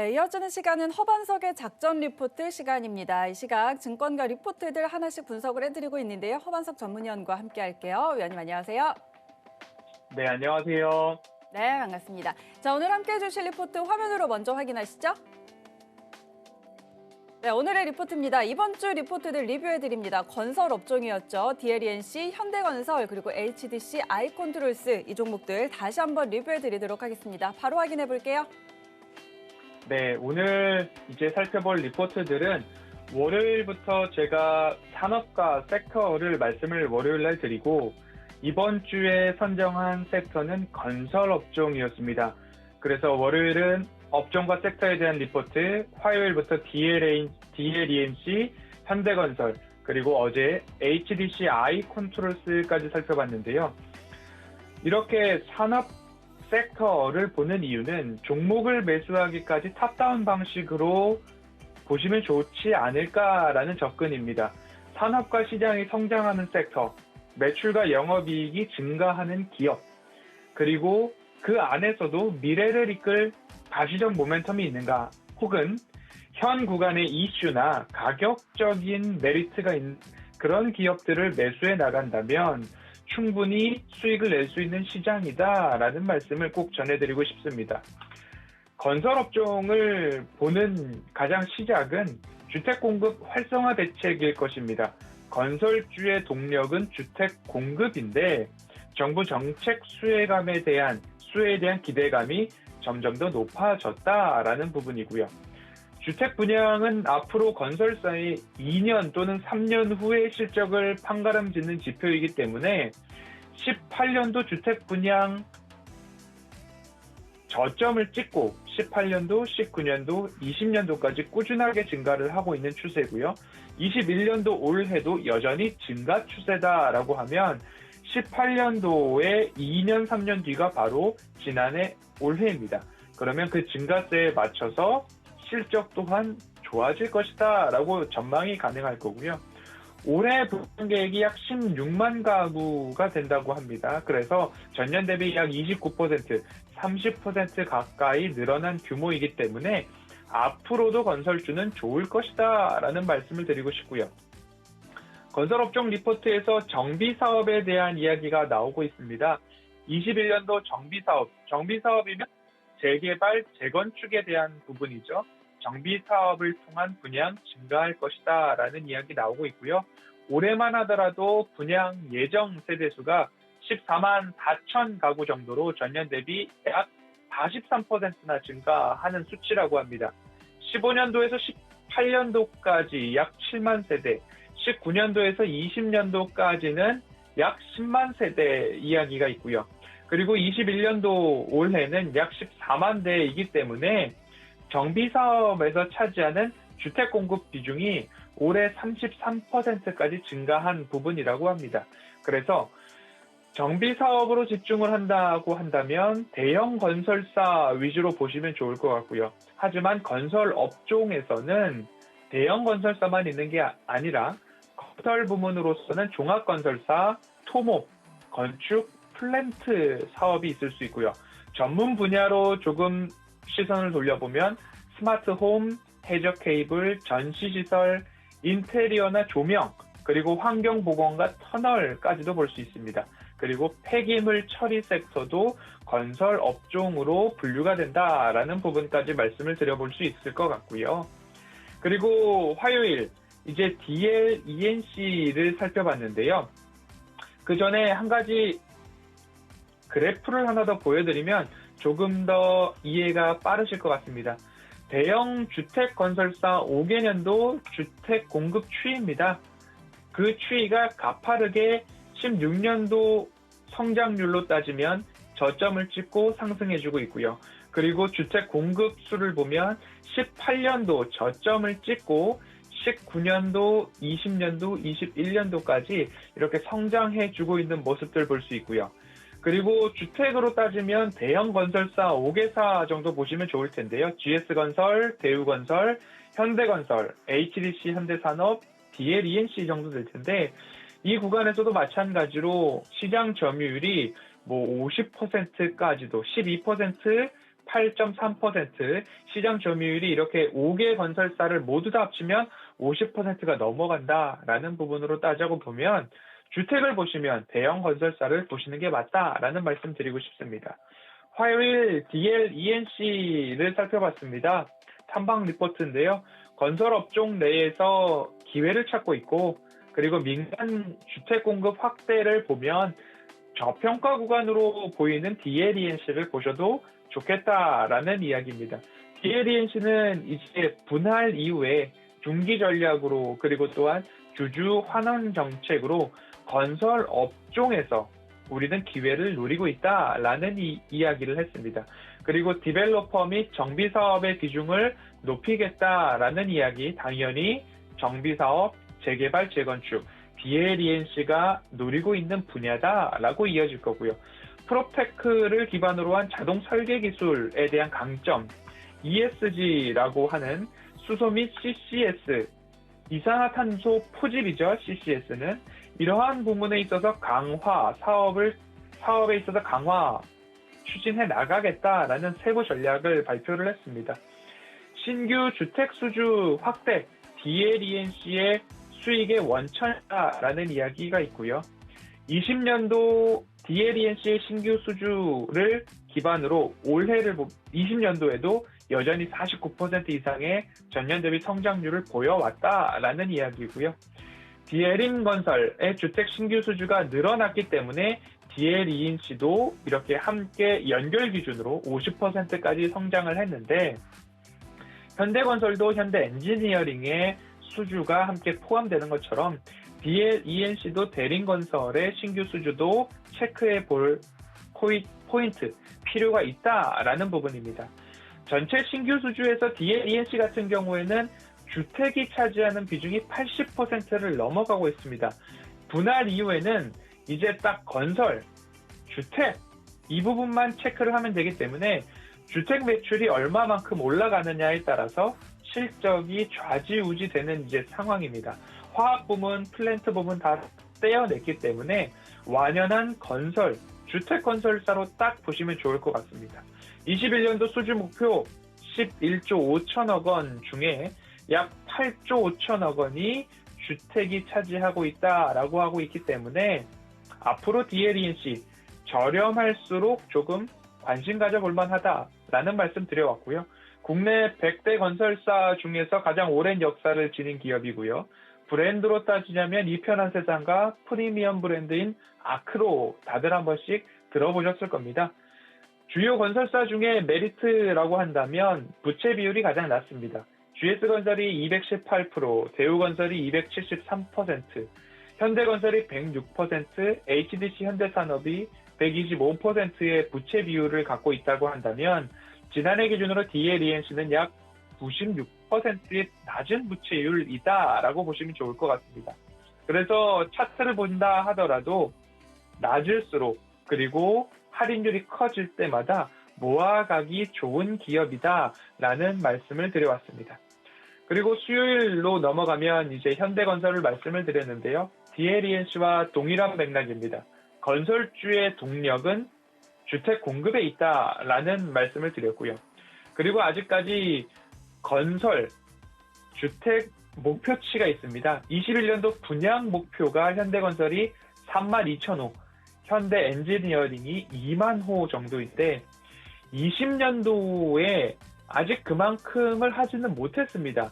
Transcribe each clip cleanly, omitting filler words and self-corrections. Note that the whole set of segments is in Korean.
네, 이어지는 시간은 허반석의 작전 리포트 시간입니다. 이 시각 증권가 리포트들 하나씩 분석을 해드리고 있는데요. 허반석 전문위원과 함께 할게요. 위원님 안녕하세요. 네, 안녕하세요. 네, 반갑습니다. 자, 오늘 함께 해주실 리포트 화면으로 먼저 확인하시죠. 네, 오늘의 리포트입니다. 이번 주 리포트들 리뷰해드립니다. 건설 업종이었죠. DLENC, 현대건설, 그리고 HDC, 아이콘트롤스 이 종목들 다시 한번 리뷰해드리도록 하겠습니다. 바로 확인해 볼게요. 네, 오늘 이제 살펴볼 리포트들은 월요일부터 제가 산업과 섹터를 말씀을 월요일 날 드리고 이번 주에 선정한 섹터는 건설 업종이었습니다. 그래서 월요일은 업종과 섹터에 대한 리포트, 화요일부터 DLENC, 현대건설, 그리고 어제 HDC 아이콘트롤스까지 살펴봤는데요. 이렇게 산업 섹터를 보는 이유는 종목을 매수하기까지 탑다운 방식으로 보시면 좋지 않을까라는 접근입니다. 산업과 시장이 성장하는 섹터, 매출과 영업이익이 증가하는 기업, 그리고 그 안에서도 미래를 이끌 가시적 모멘텀이 있는가, 혹은 현 구간의 이슈나 가격적인 메리트가 있는 그런 기업들을 매수해 나간다면 충분히 수익을 낼 수 있는 시장이다라는 말씀을 꼭 전해드리고 싶습니다. 건설업종을 보는 가장 시작은 주택 공급 활성화 대책일 것입니다. 건설주의 동력은 주택 공급인데 정부 정책 수혜에 대한 기대감이 점점 더 높아졌다라는 부분이고요. 주택 분양은 앞으로 건설사의 2년 또는 3년 후의 실적을 판가름짓는 지표이기 때문에 18년도 주택 분양 저점을 찍고 18년도, 19년도, 20년도까지 꾸준하게 증가를 하고 있는 추세고요. 21년도 올해도 여전히 증가 추세다라고 하면 18년도에 2년, 3년 뒤가 바로 지난해 올해입니다. 그러면 그 증가세에 맞춰서 실적 또한 좋아질 것이다 라고 전망이 가능할 거고요. 올해 분양 계획이 약 16만 가구가 된다고 합니다. 그래서 전년 대비 약 29%, 30% 가까이 늘어난 규모이기 때문에 앞으로도 건설주는 좋을 것이다 라는 말씀을 드리고 싶고요. 건설업종 리포트에서 정비사업에 대한 이야기가 나오고 있습니다. 21년도 정비사업이면 재개발, 재건축에 대한 부분이죠. 정비사업을 통한 분양 증가할 것이다 라는 이야기 나오고 있고요. 올해만 하더라도 분양 예정 세대수가 14만 4천 가구 정도로 전년 대비 약 43%나 증가하는 수치라고 합니다. 15년도에서 18년도까지 약 7만 세대, 19년도에서 20년도까지는 약 10만 세대 이야기가 있고요. 그리고 21년도 올해는 약 14만 대이기 때문에 정비사업에서 차지하는 주택 공급 비중이 올해 33%까지 증가한 부분이라고 합니다. 그래서 정비사업으로 집중을 한다고 한다면 대형 건설사 위주로 보시면 좋을 것 같고요. 하지만 건설 업종에서는 대형 건설사만 있는 게 아니라 건설 부문으로서는 종합건설사, 토목, 건축, 플랜트 사업이 있을 수 있고요. 전문 분야로 조금 시선을 돌려보면 스마트홈, 해저 케이블, 전시시설, 인테리어나 조명, 그리고 환경보건과 터널까지도 볼 수 있습니다. 그리고 폐기물 처리 섹터도 건설 업종으로 분류가 된다라는 부분까지 말씀을 드려볼 수 있을 것 같고요. 그리고 화요일 이제 DLENC를 살펴봤는데요. 그 전에 한 가지 그래프를 하나 더 보여드리면 조금 더 이해가 빠르실 것 같습니다. 대형 주택 건설사 5개년도 주택 공급 추이입니다. 그 추이가 가파르게 16년도 성장률로 따지면 저점을 찍고 상승해주고 있고요. 그리고 주택 공급 수를 보면 18년도 저점을 찍고 19년도, 20년도, 21년도까지 이렇게 성장해주고 있는 모습들 볼 수 있고요. 그리고 주택으로 따지면 대형 건설사 5개사 정도 보시면 좋을 텐데요. GS건설, 대우건설, 현대건설, HDC 현대산업, DLENC 정도 될 텐데 이 구간에서도 마찬가지로 시장 점유율이 50%까지도 12%, 8.3%, 시장 점유율이 이렇게 5개 건설사를 모두 다 합치면 50%가 넘어간다라는 부분으로 따져고 보면 주택을 보시면 대형 건설사를 보시는 게 맞다라는 말씀 드리고 싶습니다. 화요일 DLENC를 살펴봤습니다. 탐방 리포트인데요. 건설업종 내에서 기회를 찾고 있고 그리고 민간 주택 공급 확대를 보면 저평가 구간으로 보이는 DLENC를 보셔도 좋겠다라는 이야기입니다. DLENC는 이제 분할 이후에 중기 전략으로 그리고 또한 주주 환원 정책으로 건설 업종에서 우리는 기회를 누리고 있다라는 이야기를 했습니다. 그리고 디벨로퍼 및 정비사업의 비중을 높이겠다라는 이야기, 당연히 정비사업, 재개발, 재건축, DLENC가 노리고 있는 분야다라고 이어질 거고요. 프로테크를 기반으로 한 자동 설계 기술에 대한 강점, ESG라고 하는 수소 및 CCS, 이산화탄소 포집이죠. CCS는 이러한 부분에 있어서 사업에 있어서 강화 추진해 나가겠다라는 세부 전략을 발표를 했습니다. 신규 주택 수주 확대, DLENC의 수익의 원천이라는 이야기가 있고요. 20년도 DLENC의 신규 수주를 기반으로 올해를 20년도에도 여전히 49% 이상의 전년 대비 성장률을 보여왔다라는 이야기고요. DL인건설의 주택 신규 수주가 늘어났기 때문에 DLENC도 이렇게 함께 연결 기준으로 50%까지 성장을 했는데 현대건설도 현대엔지니어링의 수주가 함께 포함되는 것처럼 DLENC도 대림건설의 신규 수주도 체크해 볼 포인트, 필요가 있다라는 부분입니다. 전체 신규 수주에서 DLENC 같은 경우에는 주택이 차지하는 비중이 80%를 넘어가고 있습니다. 분할 이후에는 이제 딱 건설, 주택 이 부분만 체크를 하면 되기 때문에 주택 매출이 얼마만큼 올라가느냐에 따라서 실적이 좌지우지 되는 이제 상황입니다. 화학 부문, 플랜트 부문 다 떼어냈기 때문에 완연한 건설, 주택 건설사로 딱 보시면 좋을 것 같습니다. 21년도 수주 목표 11조 5천억 원 중에 약 8조 5천억 원이 주택이 차지하고 있다라고 하고 있기 때문에 앞으로 DLENC 저렴할수록 조금 관심 가져볼 만하다라는 말씀 드려왔고요. 국내 100대 건설사 중에서 가장 오랜 역사를 지닌 기업이고요. 브랜드로 따지자면 이편한 세상과 프리미엄 브랜드인 아크로 다들 한 번씩 들어보셨을 겁니다. 주요 건설사 중에 메리트라고 한다면 부채 비율이 가장 낮습니다. GS건설이 218%, 대우건설이 273%, 현대건설이 106%, HDC 현대산업이 125%의 부채 비율을 갖고 있다고 한다면 지난해 기준으로 DLENC는 약 96%의 낮은 부채율이다라고 보시면 좋을 것 같습니다. 그래서 차트를 본다 하더라도 낮을수록 그리고 할인율이 커질 때마다 모아가기 좋은 기업이다라는 말씀을 드려왔습니다. 그리고 수요일로 넘어가면 이제 현대건설을 말씀을 드렸는데요. DLENC와 동일한 맥락입니다. 건설주의 동력은 주택 공급에 있다라는 말씀을 드렸고요. 그리고 아직까지 건설, 주택 목표치가 있습니다. 21년도 분양 목표가 현대건설이 32,000호, 현대엔지니어링이 2만 호 정도인데 20년도에 아직 그만큼을 하지는 못했습니다.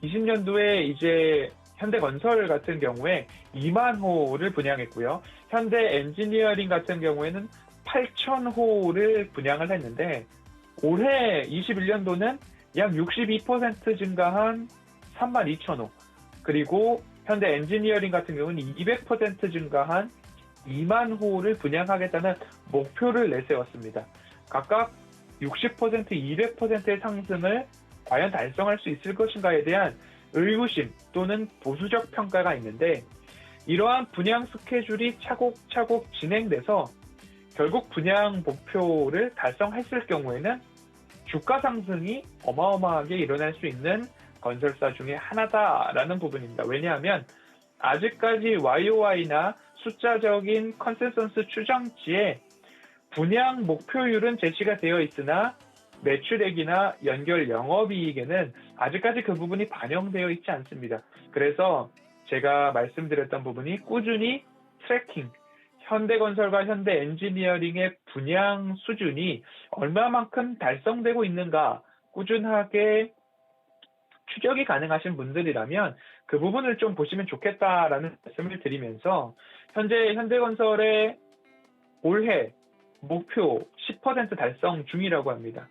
20년도에 이제 현대건설 같은 경우에 2만 호를 분양했고요. 현대엔지니어링 같은 경우에는 8,000호를 분양을 했는데 올해 21년도는 약 62% 증가한 32,000호 그리고 현대엔지니어링 같은 경우는 200% 증가한 2만 호를 분양하겠다는 목표를 내세웠습니다. 각각 60%, 200%의 상승을 과연 달성할 수 있을 것인가에 대한 의구심 또는 보수적 평가가 있는데 이러한 분양 스케줄이 차곡차곡 진행돼서 결국 분양 목표를 달성했을 경우에는 주가 상승이 어마어마하게 일어날 수 있는 건설사 중에 하나다라는 부분입니다. 왜냐하면 아직까지 YOY나 숫자적인 컨센서스 추정치에 분양 목표율은 제시가 되어 있으나 매출액이나 연결 영업이익에는 아직까지 그 부분이 반영되어 있지 않습니다. 그래서 제가 말씀드렸던 부분이 꾸준히 트래킹, 현대건설과 현대엔지니어링의 분양 수준이 얼마만큼 달성되고 있는가 꾸준하게 추적이 가능하신 분들이라면 그 부분을 좀 보시면 좋겠다라는 말씀을 드리면서 현재 현대건설의 올해 목표 10% 달성 중이라고 합니다.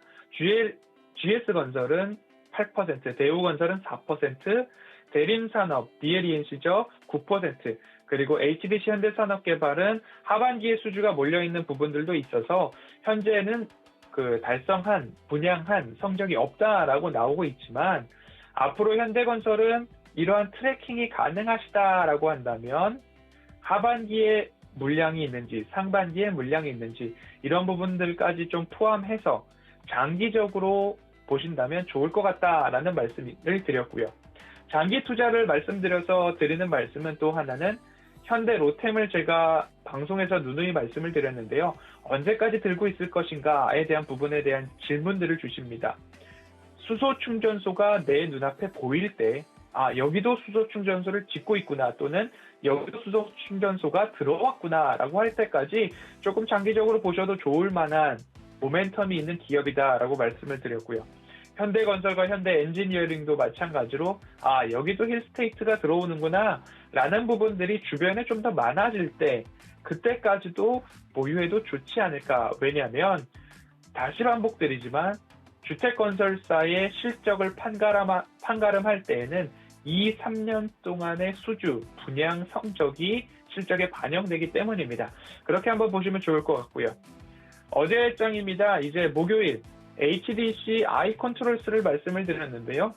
GS건설은 8%, 대우건설은 4%, 대림산업, DLENC죠 9%, 그리고 HDC 현대산업개발은 하반기에 수주가 몰려있는 부분들도 있어서 현재는 그 달성한, 분양한 성적이 없다라고 나오고 있지만 앞으로 현대건설은 이러한 트래킹이 가능하시다라고 한다면 하반기에 물량이 있는지 상반기에 물량이 있는지 이런 부분들까지 좀 포함해서 장기적으로 보신다면 좋을 것 같다라는 말씀을 드렸고요. 장기 투자를 말씀드려서 드리는 말씀은 또 하나는 현대 로템을 제가 방송에서 누누이 말씀을 드렸는데요. 언제까지 들고 있을 것인가에 대한 부분에 대한 질문들을 주십니다. 수소 충전소가 내 눈앞에 보일 때 여기도 수소 충전소를 짓고 있구나 또는 여기도 수소 충전소가 들어왔구나 라고 할 때까지 조금 장기적으로 보셔도 좋을 만한 모멘텀이 있는 기업이다 라고 말씀을 드렸고요. 현대건설과 현대엔지니어링도 마찬가지로 여기도 힐스테이트가 들어오는구나 라는 부분들이 주변에 좀 더 많아질 때 그때까지도 보유해도 좋지 않을까. 왜냐하면 다시 반복드리지만 주택건설사의 실적을 판가름할 때에는 2, 3년 동안의 수주, 분양 성적이 실적에 반영되기 때문입니다. 그렇게 한번 보시면 좋을 것 같고요. 어제 일정입니다. 이제 목요일 HDC 아이컨트롤스를 말씀을 드렸는데요.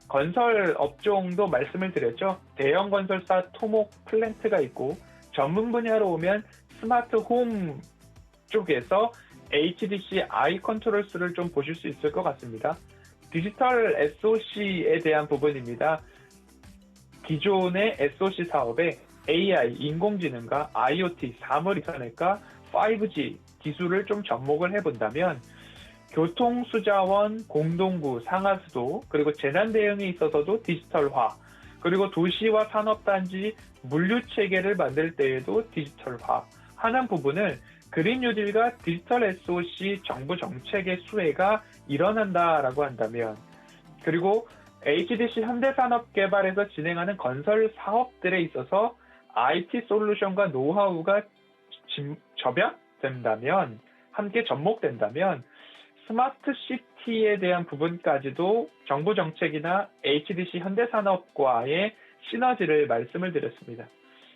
건설 업종도 말씀을 드렸죠. 대형 건설사 토목 플랜트가 있고 전문 분야로 오면 스마트 홈 쪽에서 HDC 아이컨트롤스를 좀 보실 수 있을 것 같습니다. 디지털 SOC에 대한 부분입니다. 기존의 SOC 사업에 AI, 인공지능과 IoT, 사물 인터넷과 5G 기술을 좀 접목을 해본다면 교통수자원, 공동구, 상하수도, 그리고 재난 대응에 있어서도 디지털화, 그리고 도시와 산업단지 물류체계를 만들 때에도 디지털화 하는 부분을 그린 뉴딜과 디지털 SOC 정부 정책의 수혜가 일어난다라고 한다면, 그리고 HDC 현대산업개발에서 진행하는 건설 사업들에 있어서 IT 솔루션과 노하우가 접약된다면, 함께 접목된다면 스마트 시티에 대한 부분까지도 정부 정책이나 HDC 현대산업과의 시너지를 말씀을 드렸습니다.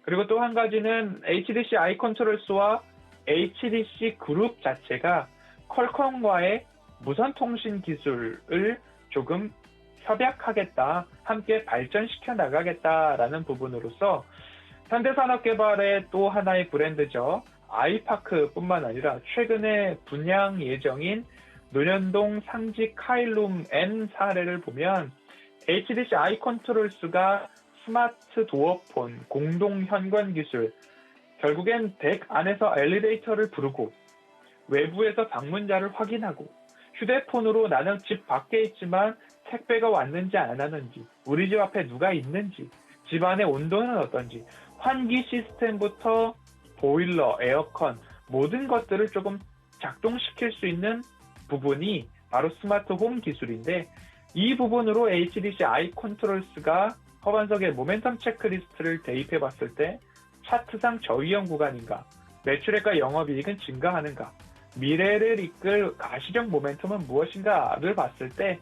그리고 또 한 가지는 HDC 아이컨트롤스와 HDC 그룹 자체가 퀄컴과의 무선통신 기술을 조금 협약하겠다, 함께 발전시켜 나가겠다라는 부분으로서 현대산업개발의 또 하나의 브랜드죠. 아이파크뿐만 아니라 최근에 분양 예정인 논현동 상지 카일룸 N 사례를 보면 HDC 아이컨트롤스가 스마트 도어폰, 공동 현관 기술, 결국엔 댁 안에서 엘리베이터를 부르고 외부에서 방문자를 확인하고 휴대폰으로 나는 집 밖에 있지만 택배가 왔는지 안 왔는지, 우리 집 앞에 누가 있는지, 집 안의 온도는 어떤지, 환기 시스템부터 보일러, 에어컨 모든 것들을 조금 작동시킬 수 있는 부분이 바로 스마트 홈 기술인데, 이 부분으로 HDC 아이컨트롤스가 허반석의 모멘텀 체크리스트를 대입해 봤을 때 차트상 저위험 구간인가, 매출액과 영업이익은 증가하는가, 미래를 이끌 가시적 모멘텀은 무엇인가를 봤을 때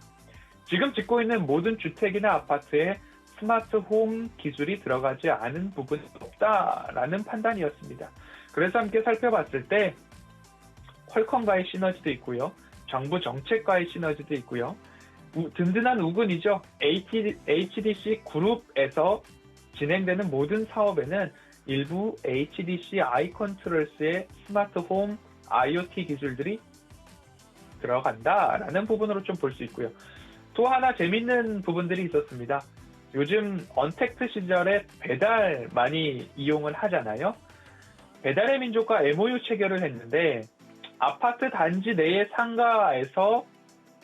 지금 짓고 있는 모든 주택이나 아파트에 스마트 홈 기술이 들어가지 않은 부분이 없다라는 판단이었습니다. 그래서 함께 살펴봤을 때 퀄컴과의 시너지도 있고요. 정부 정책과의 시너지도 있고요. 든든한 우근이죠. HDC 그룹에서 진행되는 모든 사업에는 일부 HDC 아이컨트롤스의 스마트 홈 IoT 기술들이 들어간다라는 부분으로 좀 볼 수 있고요. 또 하나 재밌는 부분들이 있었습니다. 요즘 언택트 시절에 배달 많이 이용을 하잖아요. 배달의 민족과 MOU 체결을 했는데 아파트 단지 내의 상가에서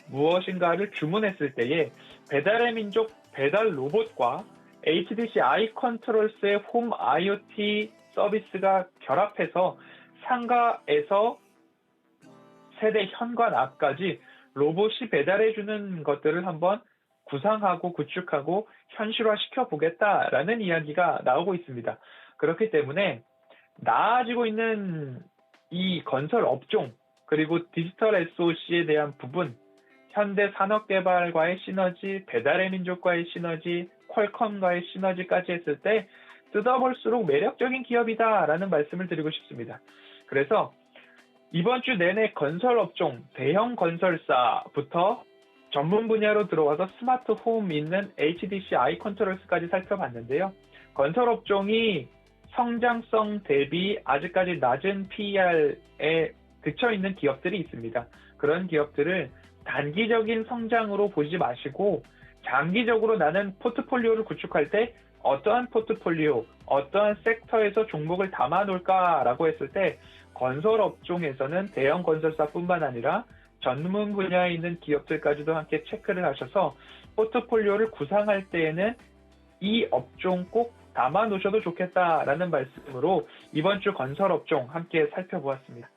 무엇인가를 주문했을 때에 배달의 민족 배달 로봇과 HDC 아이컨트롤스의 홈 IoT 서비스가 결합해서 상가에서 세대 현관 앞까지 로봇이 배달해주는 것들을 한번 구상하고 구축하고 현실화시켜 보겠다라는 이야기가 나오고 있습니다. 그렇기 때문에 나아지고 있는 이 건설 업종 그리고 디지털 SOC에 대한 부분, 현대 산업개발과의 시너지, 배달의 민족과의 시너지, 퀄컴과의 시너지까지 했을 때 뜯어볼수록 매력적인 기업이다라는 말씀을 드리고 싶습니다. 그래서 이번 주 내내 건설 업종, 대형 건설사부터 전문 분야로 들어와서 스마트 홈 있는 HDC 아이컨트롤스까지 살펴봤는데요. 건설 업종이 성장성 대비 아직까지 낮은 PER에 그쳐 있는 기업들이 있습니다. 그런 기업들을 단기적인 성장으로 보지 마시고 장기적으로 나는 포트폴리오를 구축할 때 어떠한 포트폴리오, 어떠한 섹터에서 종목을 담아 놓을까라고 했을 때 건설 업종에서는 대형 건설사뿐만 아니라 전문 분야에 있는 기업들까지도 함께 체크를 하셔서 포트폴리오를 구상할 때에는 이 업종 꼭 담아 놓으셔도 좋겠다라는 말씀으로 이번 주 건설 업종 함께 살펴보았습니다.